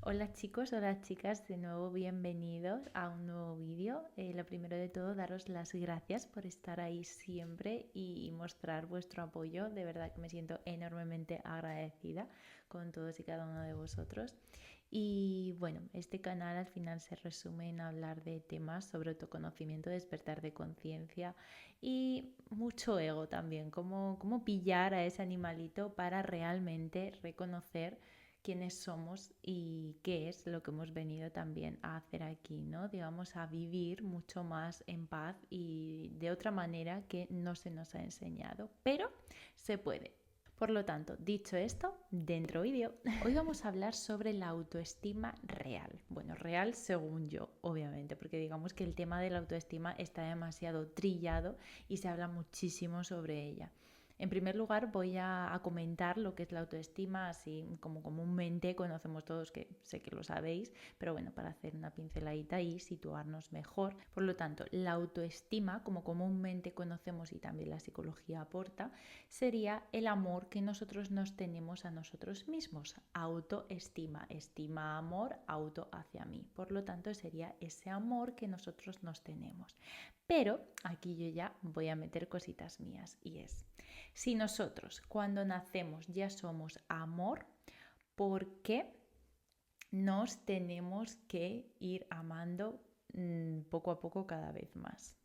Hola chicos, hola chicas, de nuevo bienvenidos a un nuevo vídeo. Lo primero de todo, daros las gracias por estar ahí siempre y mostrar vuestro apoyo. De verdad que me siento enormemente agradecida con todos y cada uno de vosotros. Y bueno, este canal al final se resume en hablar de temas sobre autoconocimiento, despertar de conciencia y mucho ego también, cómo pillar a ese animalito para realmente reconocer quiénes somos y qué es lo que hemos venido también a hacer aquí, ¿no? Digamos, a vivir mucho más en paz y de otra manera que no se nos ha enseñado, pero se puede. Por lo tanto, dicho esto, dentro vídeo. Hoy vamos a hablar sobre la autoestima real. Bueno, real según yo, obviamente, porque digamos que el tema de la autoestima está demasiado trillado y se habla muchísimo sobre ella. En primer lugar, voy a comentar lo que es la autoestima, así como comúnmente conocemos todos, que sé que lo sabéis, pero bueno, para hacer una pinceladita y situarnos mejor. Por lo tanto, la autoestima, como comúnmente conocemos y también la psicología aporta, sería el amor que nosotros nos tenemos a nosotros mismos. Autoestima, estima, amor, auto hacia mí. Por lo tanto, sería ese amor que nosotros nos tenemos. Pero aquí yo ya voy a meter cositas mías y es, si nosotros cuando nacemos ya somos amor, ¿por qué nos tenemos que ir amando poco a poco cada vez más?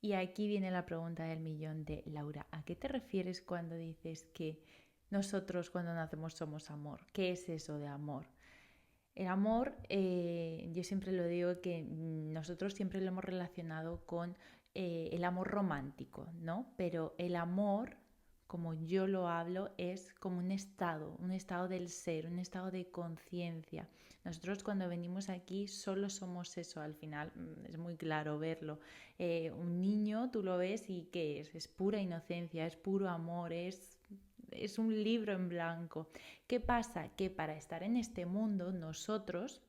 Y aquí viene la pregunta del millón de Laura, ¿a qué te refieres cuando dices que nosotros cuando nacemos somos amor? ¿Qué es eso de amor? El amor, yo siempre lo digo que nosotros siempre lo hemos relacionado con el amor romántico, ¿no? Pero el amor, como yo lo hablo, es como un estado del ser, un estado de conciencia. Nosotros cuando venimos aquí solo somos eso, al final es muy claro verlo. Un niño, tú lo ves y ¿qué es? Es pura inocencia, es puro amor, es un libro en blanco. ¿Qué pasa? Que para estar en este mundo nosotros,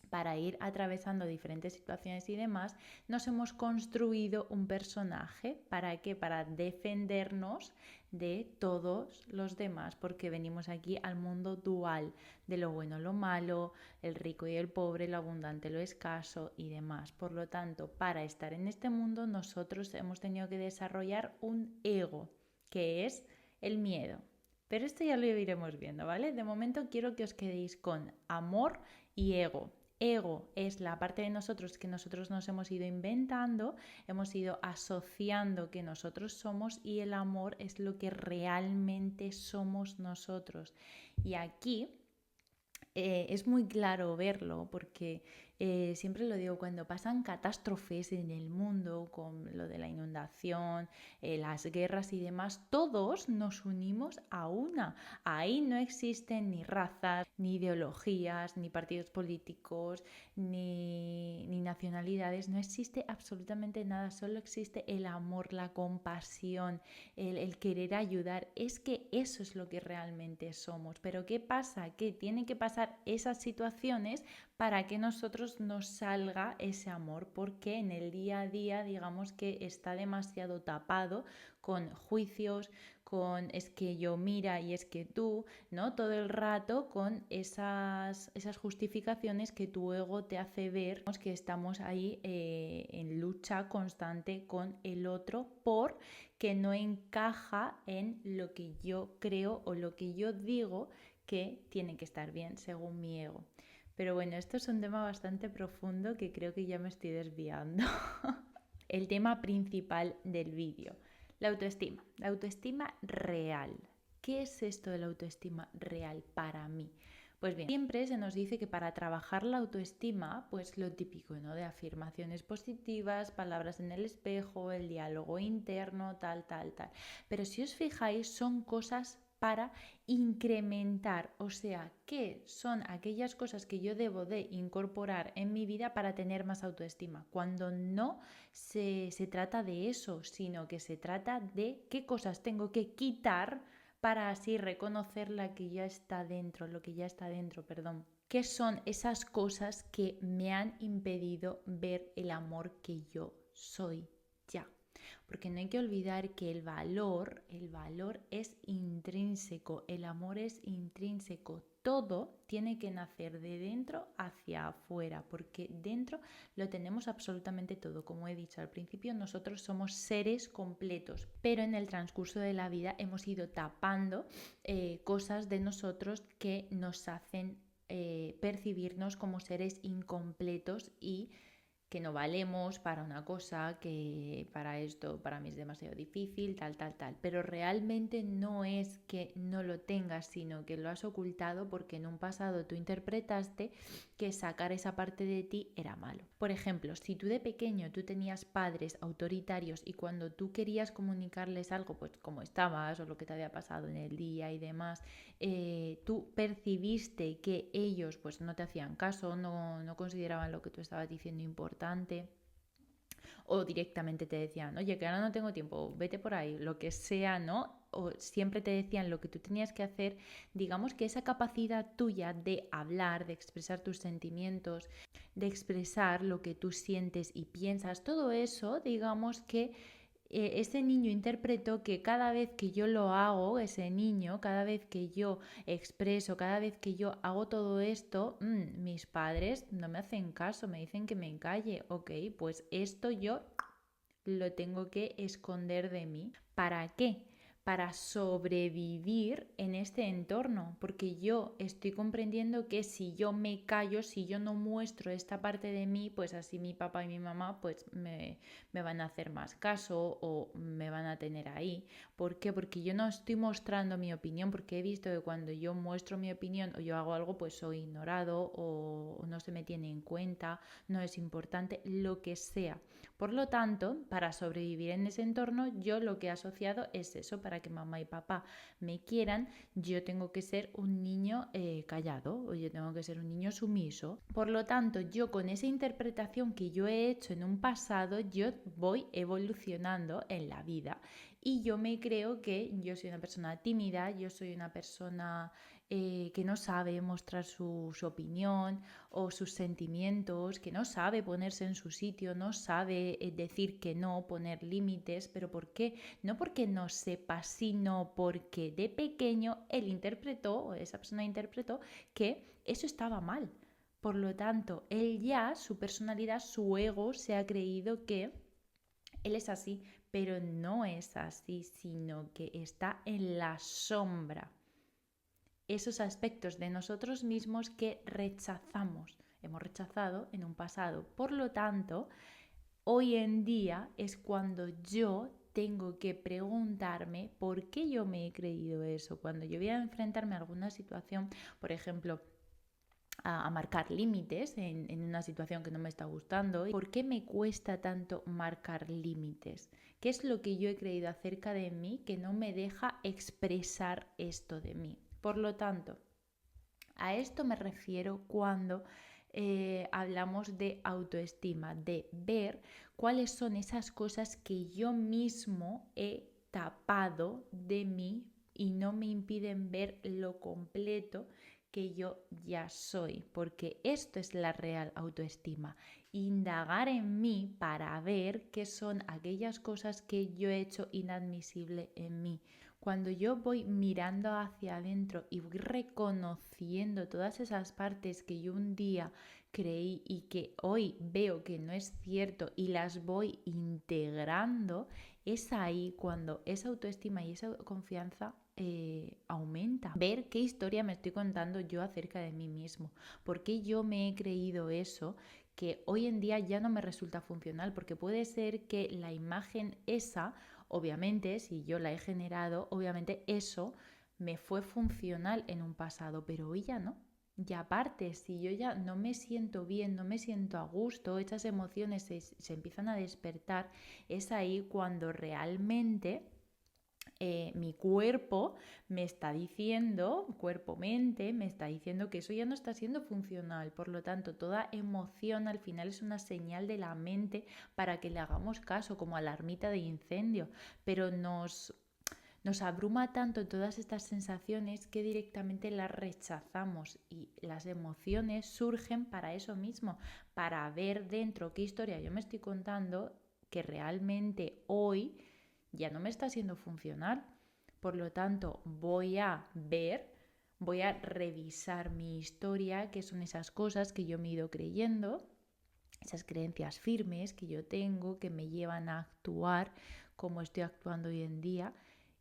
para ir atravesando diferentes situaciones y demás, nos hemos construido un personaje. ¿Para qué? Para defendernos de todos los demás, porque venimos aquí al mundo dual, de lo bueno, lo malo, el rico y el pobre, lo abundante, lo escaso y demás. Por lo tanto, para estar en este mundo, nosotros hemos tenido que desarrollar un ego, que es el miedo. Pero esto ya lo iremos viendo, ¿vale? De momento quiero que os quedéis con amor y ego. Ego es la parte de nosotros que nosotros nos hemos ido inventando, hemos ido asociando que nosotros somos, y el amor es lo que realmente somos nosotros. Y aquí es muy claro verlo porque siempre lo digo, cuando pasan catástrofes en el mundo, con lo de la inundación, las guerras y demás, todos nos unimos a una. Ahí no existen ni razas, ni ideologías, ni partidos políticos, ni nacionalidades, no existe absolutamente nada, solo existe el amor, la compasión, el querer ayudar. Es que eso es lo que realmente somos. Pero ¿qué pasa? Que tienen que pasar esas situaciones para que nosotros nos salga ese amor, porque en el día a día digamos que está demasiado tapado con juicios, con es que yo mira y es que tú, ¿no? Todo el rato con esas justificaciones que tu ego te hace ver que estamos ahí en lucha constante con el otro por que no encaja en lo que yo creo o lo que yo digo que tiene que estar bien según mi ego. Pero bueno, esto es un tema bastante profundo que creo que ya me estoy desviando. El tema principal del vídeo, la autoestima real. ¿Qué es esto de la autoestima real para mí? Pues bien, siempre se nos dice que para trabajar la autoestima, pues lo típico, ¿no? De afirmaciones positivas, palabras en el espejo, el diálogo interno, tal, tal, tal. Pero si os fijáis, son cosas para incrementar, o sea, ¿qué son aquellas cosas que yo debo de incorporar en mi vida para tener más autoestima? Cuando no se trata de eso, sino que se trata de qué cosas tengo que quitar para así reconocer la que ya está dentro, lo que ya está dentro, perdón. ¿Qué son esas cosas que me han impedido ver el amor que yo soy ya? Porque no hay que olvidar que el valor es intrínseco, el amor es intrínseco. todo tiene que nacer de dentro hacia afuera, porque dentro lo tenemos absolutamente todo. Como he dicho al principio, nosotros somos seres completos, pero en el transcurso de la vida hemos ido tapando cosas de nosotros que nos hacen percibirnos como seres incompletos y que no valemos para una cosa, que para esto para mí es demasiado difícil, tal. Pero realmente no es que no lo tengas, sino que lo has ocultado porque en un pasado tú interpretaste que sacar esa parte de ti era malo. Por ejemplo, si tú de pequeño tú tenías padres autoritarios y cuando tú querías comunicarles algo, pues cómo estabas o lo que te había pasado en el día y demás, tú percibiste que ellos pues no te hacían caso, no consideraban lo que tú estabas diciendo importante, o directamente te decían, oye, que ahora no tengo tiempo, vete por ahí, lo que sea, ¿no? O siempre te decían lo que tú tenías que hacer. Digamos que esa capacidad tuya de hablar, de expresar tus sentimientos, de expresar lo que tú sientes y piensas, todo eso, digamos que ese niño interpretó que cada vez que yo lo hago, ese niño, cada vez que yo expreso, cada vez que yo hago todo esto, mis padres no me hacen caso, me dicen que me calle. Ok, pues esto yo lo tengo que esconder de mí. ¿Para qué? Para sobrevivir en este entorno, porque yo estoy comprendiendo que si yo me callo, si yo no muestro esta parte de mí, pues así mi papá y mi mamá pues me van a hacer más caso o me van a tener ahí. ¿Por qué? Porque yo no estoy mostrando mi opinión, porque he visto que cuando yo muestro mi opinión o yo hago algo, pues soy ignorado o no se me tiene en cuenta, no es importante, lo que sea. Por lo tanto, para sobrevivir en ese entorno, yo lo que he asociado es eso. Para que mamá y papá me quieran, yo tengo que ser un niño callado o yo tengo que ser un niño sumiso. Por lo tanto, yo con esa interpretación que yo he hecho en un pasado, yo voy evolucionando en la vida. Y yo me creo que yo soy una persona tímida, yo soy una persona que no sabe mostrar su opinión o sus sentimientos, que no sabe ponerse en su sitio, no sabe decir que no, poner límites. ¿Pero por qué? No porque no sepa, sino porque de pequeño él interpretó, o esa persona interpretó, que eso estaba mal. Por lo tanto, él ya, su personalidad, su ego, se ha creído que él es así, pero no es así, sino que está en la sombra. Esos aspectos de nosotros mismos que rechazamos, hemos rechazado en un pasado. Por lo tanto, hoy en día es cuando yo tengo que preguntarme por qué yo me he creído eso. Cuando yo voy a enfrentarme a alguna situación, por ejemplo, a marcar límites en una situación que no me está gustando. ¿Por qué me cuesta tanto marcar límites? ¿Qué es lo que yo he creído acerca de mí que no me deja expresar esto de mí? Por lo tanto, a esto me refiero cuando hablamos de autoestima, de ver cuáles son esas cosas que yo mismo he tapado de mí y no me impiden ver lo completo que yo ya soy, porque esto es la real autoestima, indagar en mí para ver qué son aquellas cosas que yo he hecho inadmisible en mí. Cuando yo voy mirando hacia adentro y voy reconociendo todas esas partes que yo un día creí y que hoy veo que no es cierto y las voy integrando, es ahí cuando esa autoestima y esa confianza aumenta. Ver qué historia me estoy contando yo acerca de mí mismo, por qué yo me he creído eso que hoy en día ya no me resulta funcional, porque puede ser que la imagen esa, obviamente, si yo la he generado, obviamente eso me fue funcional en un pasado, pero hoy ya no. Y aparte, si yo ya no me siento bien, no me siento a gusto, estas emociones se empiezan a despertar, es ahí cuando realmente mi cuerpo me está diciendo, cuerpo-mente, me está diciendo que eso ya no está siendo funcional. Por lo tanto, toda emoción al final es una señal de la mente para que le hagamos caso, como alarmita de incendio. Pero nos abruma tanto todas estas sensaciones que directamente las rechazamos y las emociones surgen para eso mismo, para ver dentro qué historia yo me estoy contando que realmente hoy ya no me está siendo funcional. Por lo tanto, voy a ver, Voy a revisar mi historia, que son esas cosas que yo me he ido creyendo, esas creencias firmes que yo tengo que me llevan a actuar como estoy actuando hoy en día,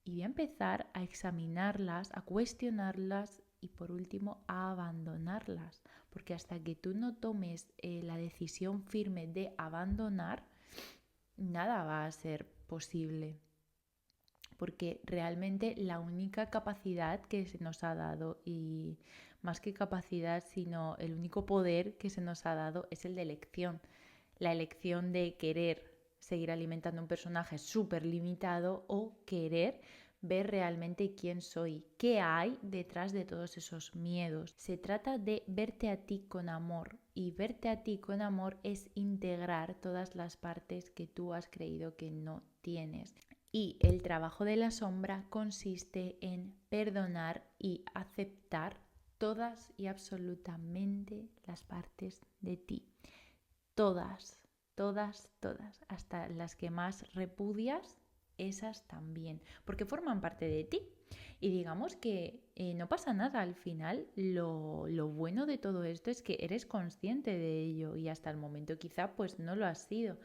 y voy a empezar a examinarlas, a cuestionarlas y por último a abandonarlas, porque hasta que tú no tomes la decisión firme de abandonar, nada va a ser posible, porque realmente la única capacidad que se nos ha dado, y más que capacidad, sino el único poder que se nos ha dado, es el de elección. La elección de querer seguir alimentando un personaje súper limitado o querer ver realmente quién soy, qué hay detrás de todos esos miedos. Se trata de verte a ti con amor, y verte a ti con amor es integrar todas las partes que tú has creído que no tienes. Y el trabajo de la sombra consiste en perdonar y aceptar todas y absolutamente las partes de ti. Todas, todas, todas, hasta las que más repudias, esas también, porque forman parte de ti. Y digamos que no pasa nada al final. Lo bueno de todo esto es que eres consciente de ello, y hasta el momento quizá pues no lo has sido.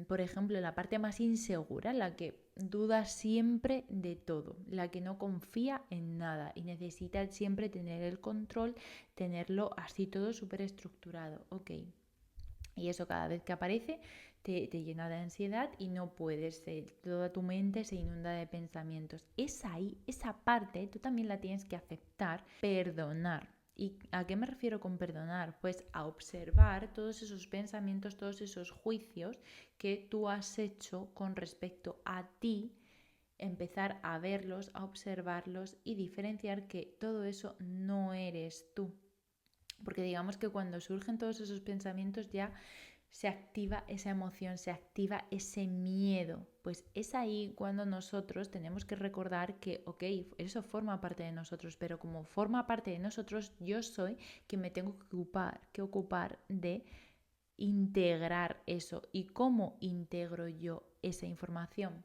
Por ejemplo, la parte más insegura, la que duda siempre de todo, la que no confía en nada y necesita siempre tener el control, tenerlo así todo súper estructurado. Ok. Y eso cada vez que aparece te llena de ansiedad y no puedes, toda tu mente se inunda de pensamientos. Es ahí, esa parte, tú también la tienes que aceptar, perdonar. ¿Y a qué me refiero con perdonar? Pues a observar todos esos pensamientos, todos esos juicios que tú has hecho con respecto a ti, empezar a verlos, a observarlos y diferenciar que todo eso no eres tú. Porque digamos que cuando surgen todos esos pensamientos ya se activa esa emoción, se activa ese miedo. Pues es ahí cuando nosotros tenemos que recordar que, ok, eso forma parte de nosotros, pero como forma parte de nosotros, yo soy quien me tengo que ocupar de integrar eso. ¿Y cómo integro yo esa información?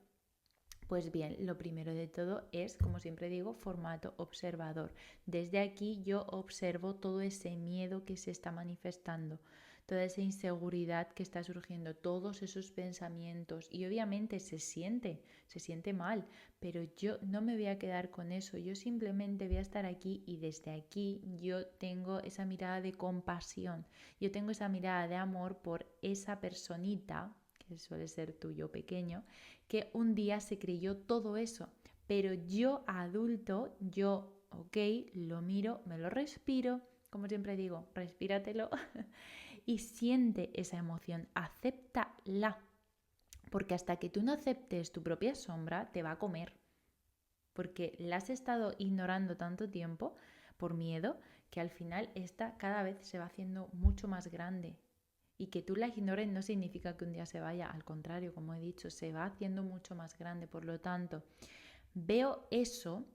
Pues bien, lo primero de todo es, como siempre digo, formato observador. Desde aquí yo observo todo ese miedo que se está manifestando, toda esa inseguridad que está surgiendo, todos esos pensamientos, y obviamente se siente mal, pero yo no me voy a quedar con eso. Yo simplemente voy a estar aquí, y desde aquí yo tengo esa mirada de compasión, yo tengo esa mirada de amor por esa personita que suele ser tu yo pequeño, que un día se creyó todo eso. Pero yo adulto, yo, ok, lo miro, me lo respiro, como siempre digo, respíratelo y siente esa emoción, acéptala. Porque hasta que tú no aceptes tu propia sombra, te va a comer. Porque la has estado ignorando tanto tiempo por miedo, que al final esta cada vez se va haciendo mucho más grande. Y que tú la ignores no significa que un día se vaya, al contrario, como he dicho, se va haciendo mucho más grande. Por lo tanto, veo eso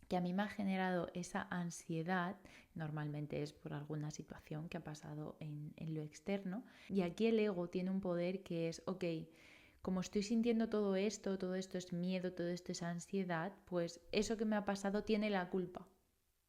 que a mí me ha generado esa ansiedad, normalmente es por alguna situación que ha pasado en lo externo, y aquí el ego tiene un poder que es, ok, como estoy sintiendo todo esto es miedo, todo esto es ansiedad, pues eso que me ha pasado tiene la culpa.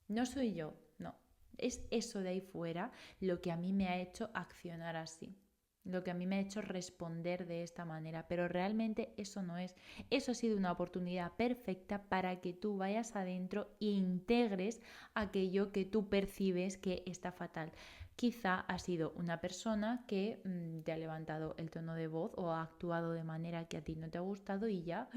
No soy yo, no. Es eso de ahí fuera lo que a mí me ha hecho accionar así, lo que a mí me ha hecho responder de esta manera, pero realmente eso no es. Eso ha sido una oportunidad perfecta para que tú vayas adentro e integres aquello que tú percibes que está fatal. Quizá ha sido una persona que te ha levantado el tono de voz o ha actuado de manera que a ti no te ha gustado, y ya.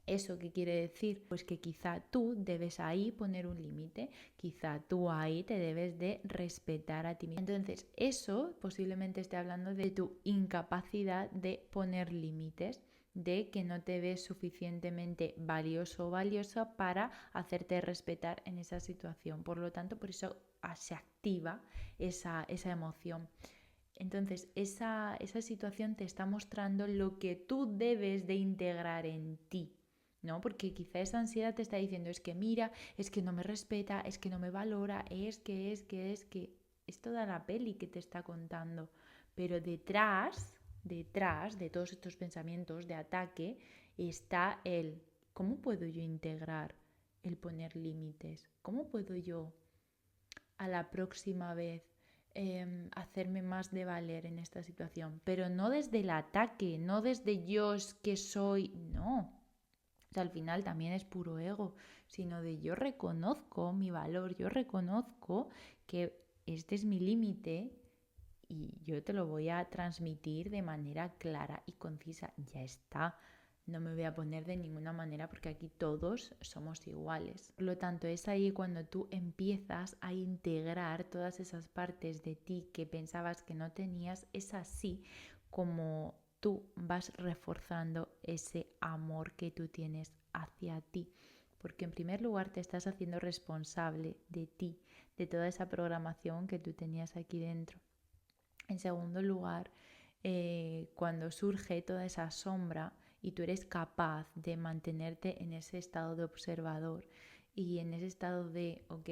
¿Eso qué quiere decir? Pues que quizá tú debes ahí poner un límite, quizá tú ahí te debes de respetar a ti mismo. Entonces, eso posiblemente esté hablando de tu incapacidad de poner límites, de que no te ves suficientemente valioso o valiosa para hacerte respetar en esa situación. Por lo tanto, por eso se activa esa emoción. Entonces, esa situación te está mostrando lo que tú debes de integrar en ti, ¿no? Porque quizá esa ansiedad te está diciendo, es que mira, es que no me respeta, es que no me valora, es que es toda la peli que te está contando. Pero detrás de todos estos pensamientos de ataque está el, ¿cómo puedo yo integrar el poner límites? ¿Cómo puedo yo a la próxima vez hacerme más de valer en esta situación? Pero no desde el ataque, no desde yo es que soy, no. O sea, al final también es puro ego, sino de yo reconozco mi valor, yo reconozco que este es mi límite y yo te lo voy a transmitir de manera clara y concisa. Ya está. No me voy a poner de ninguna manera porque aquí todos somos iguales. Por lo tanto, es ahí cuando tú empiezas a integrar todas esas partes de ti que pensabas que no tenías. Es así como tú vas reforzando ese amor que tú tienes hacia ti. Porque en primer lugar te estás haciendo responsable de ti, de toda esa programación que tú tenías aquí dentro. En segundo lugar, cuando surge toda esa sombra y tú eres capaz de mantenerte en ese estado de observador y en ese estado de, ok,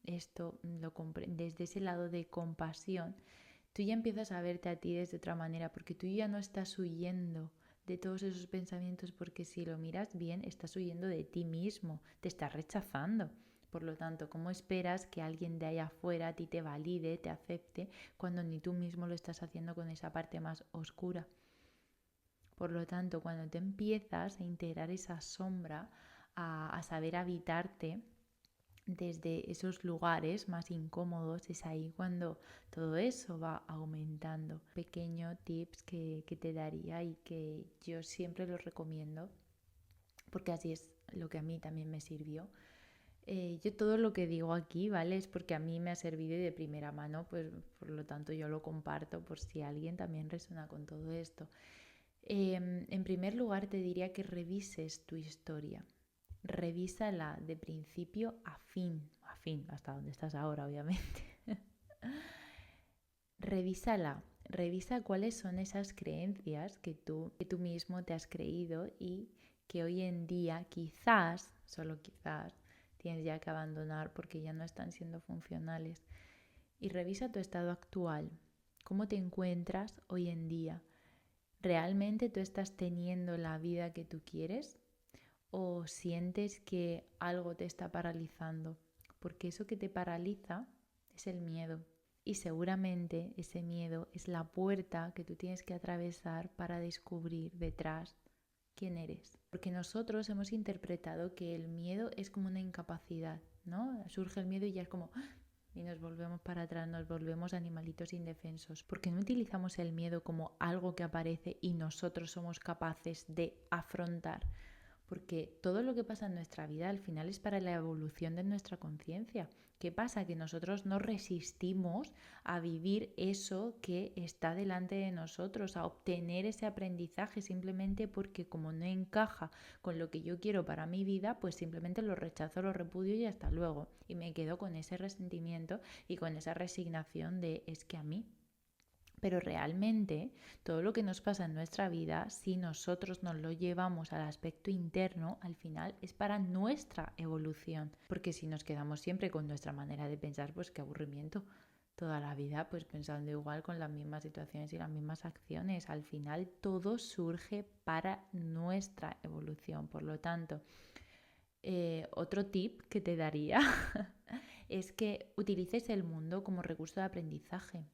esto lo desde ese lado de compasión, tú ya empiezas a verte a ti desde otra manera porque tú ya no estás huyendo de todos esos pensamientos porque si lo miras bien, estás huyendo de ti mismo, te estás rechazando. Por lo tanto, ¿cómo esperas que alguien de allá afuera a ti te valide, te acepte, cuando ni tú mismo lo estás haciendo con esa parte más oscura? Por lo tanto, cuando te empiezas a integrar esa sombra, a saber habitarte desde esos lugares más incómodos, es ahí cuando todo eso va aumentando. Pequeño tips que te daría y que yo siempre los recomiendo, porque así es lo que a mí también me sirvió. Yo todo lo que digo aquí, ¿vale? Es porque a mí me ha servido y de primera mano, pues por lo tanto yo lo comparto por si alguien también resuena con todo esto. En primer lugar te diría que revises tu historia. Revísala de principio a fin, hasta donde estás ahora, obviamente. Revisa cuáles son esas creencias que tú mismo te has creído y que hoy en día quizás, solo quizás, tienes ya que abandonar porque ya no están siendo funcionales. Y revisa tu estado actual. ¿Cómo te encuentras hoy en día? ¿Realmente tú estás teniendo la vida que tú quieres? ¿O sientes que algo te está paralizando? Porque eso que te paraliza es el miedo. Y seguramente ese miedo es la puerta que tú tienes que atravesar para descubrir detrás quién eres. Porque nosotros hemos interpretado que el miedo es como una incapacidad, ¿no? Surge el miedo y ya es como y nos volvemos para atrás, nos volvemos animalitos indefensos. Porque no utilizamos el miedo como algo que aparece y nosotros somos capaces de afrontar. Porque todo lo que pasa en nuestra vida al final es para la evolución de nuestra conciencia. ¿Qué pasa? Que nosotros no resistimos a vivir eso que está delante de nosotros, a obtener ese aprendizaje simplemente porque como no encaja con lo que yo quiero para mi vida, pues simplemente lo rechazo, lo repudio y hasta luego. Y me quedo con ese resentimiento y con esa resignación de es que a mí. Pero realmente todo lo que nos pasa en nuestra vida, si nosotros nos lo llevamos al aspecto interno, al final es para nuestra evolución. Porque si nos quedamos siempre con nuestra manera de pensar, pues qué aburrimiento. Toda la vida pues pensando igual con las mismas situaciones y las mismas acciones. Al final todo surge para nuestra evolución. Por lo tanto, otro tip que te daría es que utilices el mundo como recurso de aprendizaje.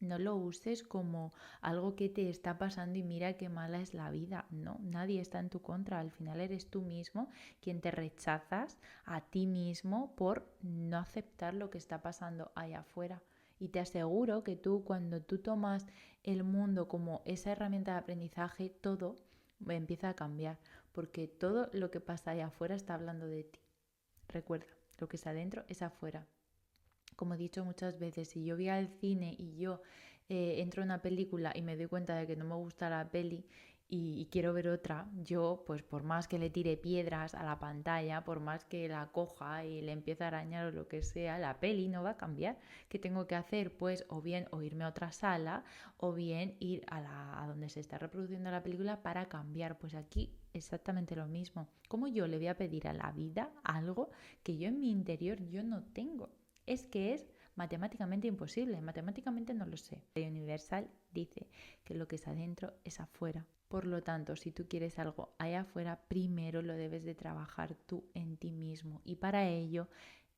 No lo uses como algo que te está pasando y mira qué mala es la vida. No, nadie está en tu contra. Al final eres tú mismo quien te rechazas a ti mismo por no aceptar lo que está pasando allá afuera. Y te aseguro que tú, cuando tú tomas el mundo como esa herramienta de aprendizaje, todo empieza a cambiar. Porque todo lo que pasa allá afuera está hablando de ti. Recuerda, lo que está adentro es afuera. Como he dicho muchas veces, si yo voy al cine y yo entro en una película y me doy cuenta de que no me gusta la peli y quiero ver otra, yo, pues por más que le tire piedras a la pantalla, por más que la coja y le empiece a arañar o lo que sea, la peli no va a cambiar. ¿Qué tengo que hacer? Pues o bien o irme a otra sala o bien ir a donde se está reproduciendo la película para cambiar. Pues aquí exactamente lo mismo. ¿Cómo yo le voy a pedir a la vida algo que yo en mi interior yo no tengo? Es que es matemáticamente imposible, matemáticamente no lo sé. La ley universal dice que lo que es adentro es afuera. Por lo tanto, si tú quieres algo allá afuera, primero lo debes de trabajar tú en ti mismo. Y para ello,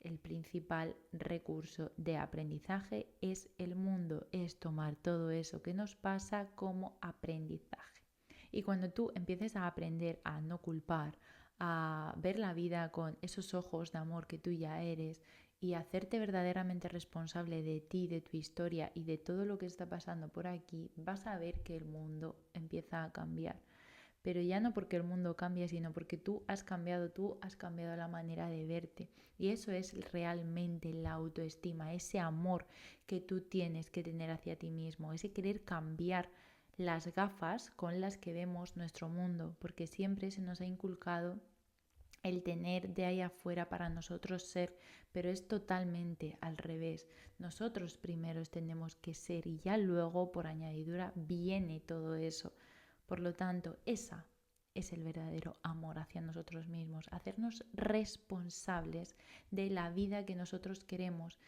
el principal recurso de aprendizaje es el mundo, es tomar todo eso que nos pasa como aprendizaje. Y cuando tú empieces a aprender a no culpar, a ver la vida con esos ojos de amor que tú ya eres y hacerte verdaderamente responsable de ti, de tu historia y de todo lo que está pasando por aquí, vas a ver que el mundo empieza a cambiar. Pero ya no porque el mundo cambie, sino porque tú has cambiado la manera de verte. Y eso es realmente la autoestima, ese amor que tú tienes que tener hacia ti mismo, ese querer cambiar las gafas con las que vemos nuestro mundo, porque siempre se nos ha inculcado el tener de ahí afuera para nosotros ser, pero es totalmente al revés. Nosotros primeros tenemos que ser y ya luego por añadidura viene todo eso. Por lo tanto, esa es el verdadero amor hacia nosotros mismos, hacernos responsables de la vida que nosotros queremos,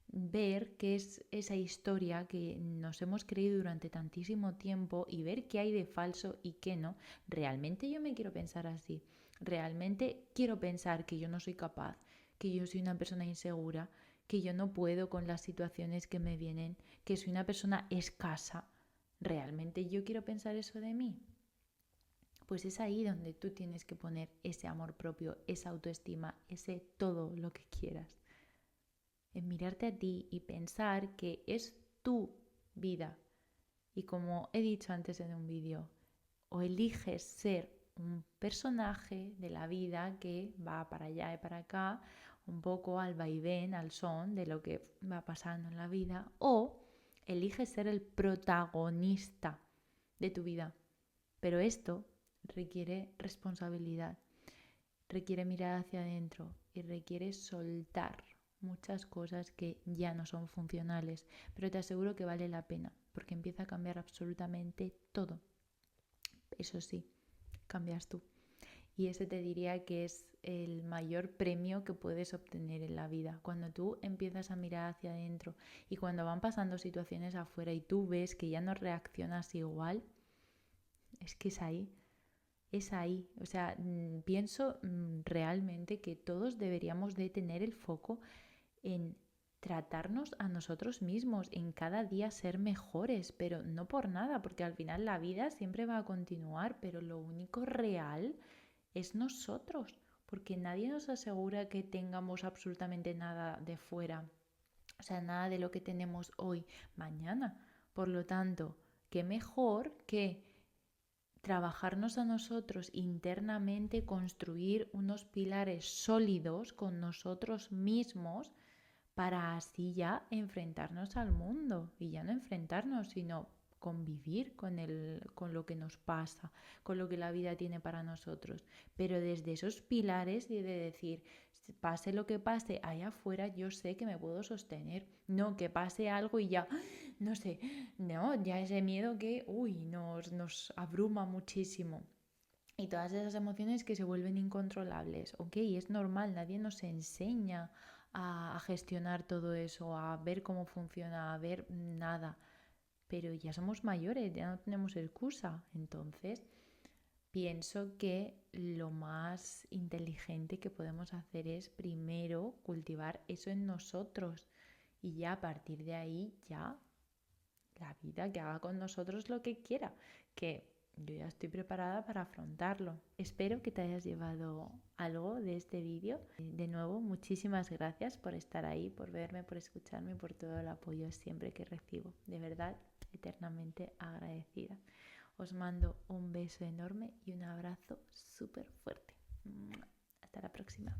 ver qué es esa historia que nos hemos creído durante tantísimo tiempo y ver qué hay de falso y qué no. Realmente yo me quiero pensar así, realmente quiero pensar que yo no soy capaz, que yo soy una persona insegura, que yo no puedo con las situaciones que me vienen, que soy una persona escasa. ¿Realmente yo quiero pensar eso de mí? Pues es ahí donde tú tienes que poner ese amor propio, esa autoestima, ese todo lo que quieras. En mirarte a ti y pensar que es tu vida. Y como he dicho antes en un vídeo, o eliges ser un personaje de la vida que va para allá y para acá, un poco al vaivén, al son de lo que va pasando en la vida, o eliges ser el protagonista de tu vida. Pero esto requiere responsabilidad, requiere mirar hacia adentro y requiere soltar muchas cosas que ya no son funcionales, pero te aseguro que vale la pena porque empieza a cambiar absolutamente todo. Eso sí, cambias tú. Y ese te diría que es el mayor premio que puedes obtener en la vida. Cuando tú empiezas a mirar hacia adentro y cuando van pasando situaciones afuera y tú ves que ya no reaccionas igual, es que es ahí. Es ahí. O sea, pienso realmente que todos deberíamos de tener el foco en tratarnos a nosotros mismos, en cada día ser mejores, pero no por nada, porque al final la vida siempre va a continuar, pero lo único real es nosotros, porque nadie nos asegura que tengamos absolutamente nada de fuera, o sea, nada de lo que tenemos hoy, mañana. Por lo tanto, qué mejor que trabajarnos a nosotros internamente, construir unos pilares sólidos con nosotros mismos para así ya enfrentarnos al mundo y ya no enfrentarnos, sino convivir con lo que nos pasa, con lo que la vida tiene para nosotros, pero desde esos pilares y de decir, pase lo que pase allá afuera, yo sé que me puedo sostener, no que pase algo y ya, no sé, no, ya ese miedo que, nos abruma muchísimo. Y todas esas emociones que se vuelven incontrolables. Ok, es normal, nadie nos enseña a gestionar todo eso, a ver cómo funciona, a ver nada. Pero ya somos mayores, ya no tenemos excusa. Entonces, pienso que lo más inteligente que podemos hacer es primero cultivar eso en nosotros y ya a partir de ahí ya la vida que haga con nosotros lo que quiera, que yo ya estoy preparada para afrontarlo. Espero que te hayas llevado algo de este vídeo. De nuevo, muchísimas gracias por estar ahí, por verme, por escucharme y por todo el apoyo siempre que recibo. De verdad, eternamente agradecida. Os mando un beso enorme y un abrazo súper fuerte. Hasta la próxima.